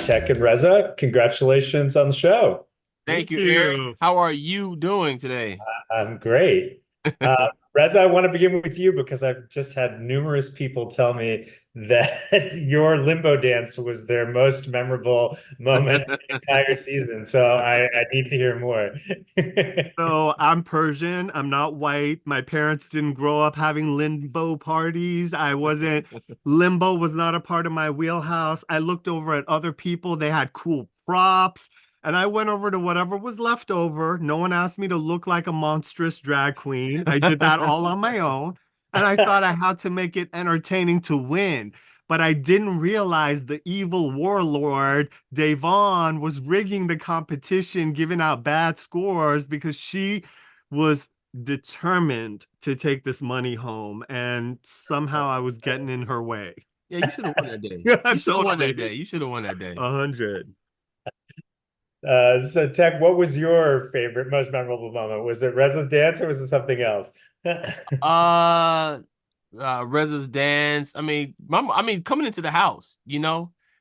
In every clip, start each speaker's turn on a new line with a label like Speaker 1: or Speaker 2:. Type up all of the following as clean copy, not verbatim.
Speaker 1: Teck and Reza, congratulations on the show.
Speaker 2: Thank
Speaker 3: Thank
Speaker 2: you, Eric.
Speaker 3: you.
Speaker 2: How are you doing today?
Speaker 1: I'm great. Uh, Reza, I want to begin with you because I've just had numerous people tell me that your limbo dance was their most memorable moment of the entire season. So I need to hear more.
Speaker 3: So I'm Persian. I'm not white. My parents didn't grow up having limbo parties. Limbo was not a part of my wheelhouse. I looked over at other people. They had cool props. And I went over to whatever was left over. No one asked me to look like a monstrous drag queen. I did that all on my own. And I thought I had to make it entertaining to win. But I didn't realize the evil warlord Devon was rigging the competition, giving out bad scores because she was determined to take this money home. And somehow I was getting in her way.
Speaker 2: Yeah, you should have won that day.
Speaker 3: Yeah,
Speaker 2: You should have won that
Speaker 3: totally.
Speaker 2: day. You should have won that day.
Speaker 3: 100.
Speaker 1: So Teck, what was your favorite, most memorable moment? Was it Reza's dance or was it something else?
Speaker 2: Uh, Reza's dance. I mean, coming into the house,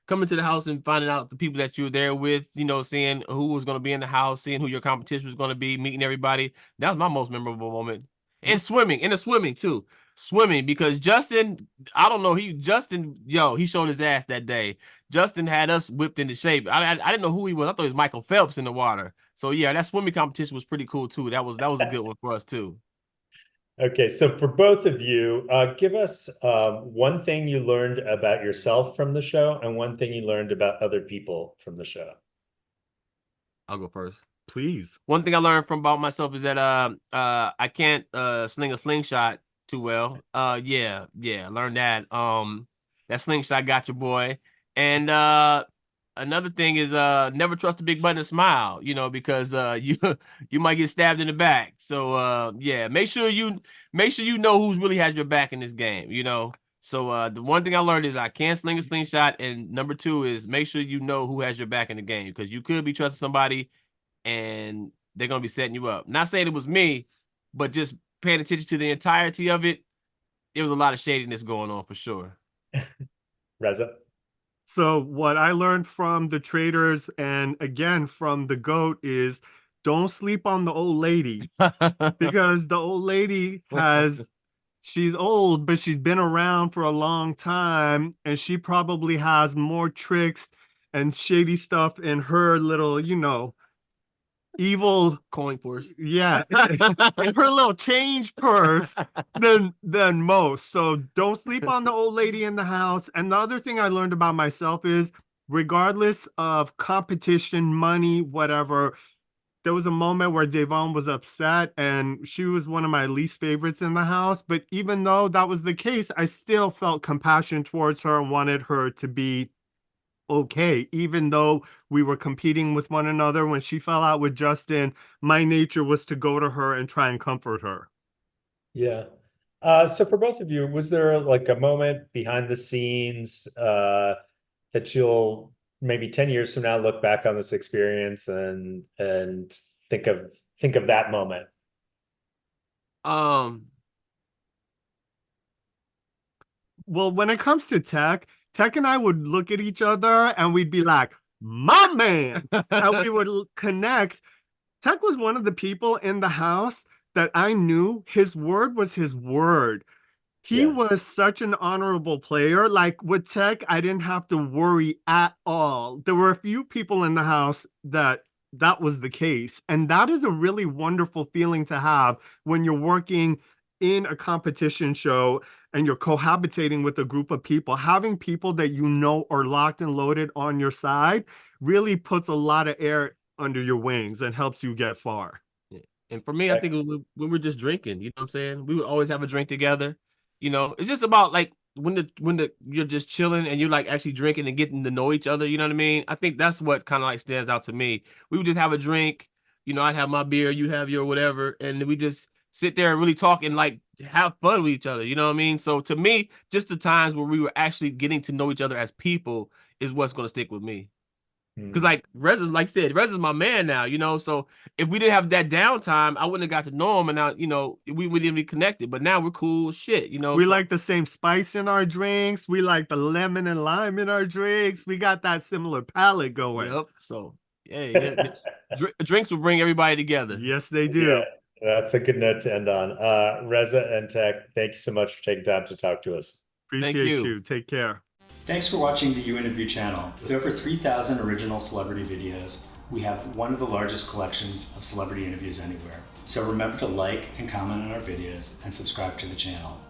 Speaker 2: coming to the house and finding out the people that you were there with, seeing who was going to be in the house, seeing who your competition was going to be, meeting everybody. That was my most memorable moment. And swimming, in the swimming too. Swimming because Justin, I don't know, he showed his ass that day. Justin had us whipped into shape. I didn't know who he was. I thought it was Michael Phelps in the water. So yeah, that swimming competition was pretty cool too. That was a good one for us too.
Speaker 1: Okay, so for both of you, give us one thing you learned about yourself from the show and one thing you learned about other people from the show.
Speaker 2: I'll go first.
Speaker 3: Please.
Speaker 2: One thing I learned from about myself is that I can't sling a slingshot too well. Yeah, learned that. That slingshot got your boy. And another thing is never trust a big button and smile, because you might get stabbed in the back. So yeah, make sure you know who's really has your back in this game. So the one thing I learned is I can't sling a slingshot, and number two is make sure you know who has your back in the game because you could be trusting somebody and they're gonna be setting you up. Not saying it was me, but just paying attention to the entirety of it, there was a lot of shadiness going on for sure.
Speaker 1: Reza?
Speaker 3: So, what I learned from the traders and again from the GOAT is don't sleep on the old lady because the old lady she's old, but she's been around for a long time and she probably has more tricks and shady stuff in her little, evil,
Speaker 2: Coin force.
Speaker 3: yeah, in her little change purse than most. So don't sleep on the old lady in the house. And the other thing I learned about myself is regardless of competition, money, whatever, there was a moment where Devon was upset and she was one of my least favorites in the house. But even though that was the case, I still felt compassion towards her and wanted her to be okay. Even though we were competing with one another, when she fell out with Justin, my nature was to go to her and try and comfort her.
Speaker 1: Yeah. So for both of you, was there like a moment behind the scenes that you'll maybe 10 years from now look back on this experience and think of that moment?
Speaker 2: Um,
Speaker 3: Well, when it comes to Tech and I would look at each other and we'd be like, my man. And we would connect. Tech was one of the people in the house that I knew his word was his word. He
Speaker 1: Yeah.
Speaker 3: was such an honorable player. Like with Tech, I didn't have to worry at all. There were a few people in the house that was the case. And that is a really wonderful feeling to have when you're working in a competition show and you're cohabitating with a group of people. Having people that you know are locked and loaded on your side really puts a lot of air under your wings and helps you get far.
Speaker 2: yeah. And for me, I think it was when we were just drinking. You know what I'm saying? We would always have a drink together. It's just about like when the you're just chilling and you're like actually drinking and getting to know each other. You know what I mean? I think that's what kind of like stands out to me. We would just have a drink. I'd have my beer, you have your whatever, and we just sit there and really talk and like have fun with each other. You know what I mean? So to me, just the times where we were actually getting to know each other as people is what's going to stick with me. Because like Reza's, like I said, Reza's my man now, you know. So if we didn't have that downtime, I wouldn't have got to know him, and now, you know, we wouldn't be connected. But now we're cool as shit, you know.
Speaker 3: We like the same spice in our drinks. We like the lemon and lime in our drinks. We got that similar palate going.
Speaker 2: Yep. So yeah, drinks will bring everybody together.
Speaker 3: Yes, they do.
Speaker 1: Yeah, that's a good note to end on. Reza and Teck, thank you so much for taking time to talk to us.
Speaker 3: Appreciate
Speaker 2: you.
Speaker 3: you. Take care.
Speaker 4: Thanks for watching the You Interview channel. With over 3,000 original celebrity videos, we have one of the largest collections of celebrity interviews anywhere. So remember to like and comment on our videos and subscribe to the channel.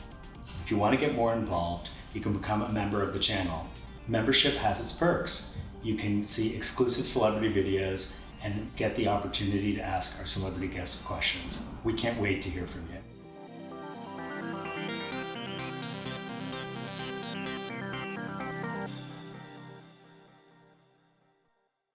Speaker 4: If you want to get more involved, you can become a member of the channel. Membership has its perks. You can see exclusive celebrity videos and get the opportunity to ask our celebrity guests questions. We can't wait to hear from you.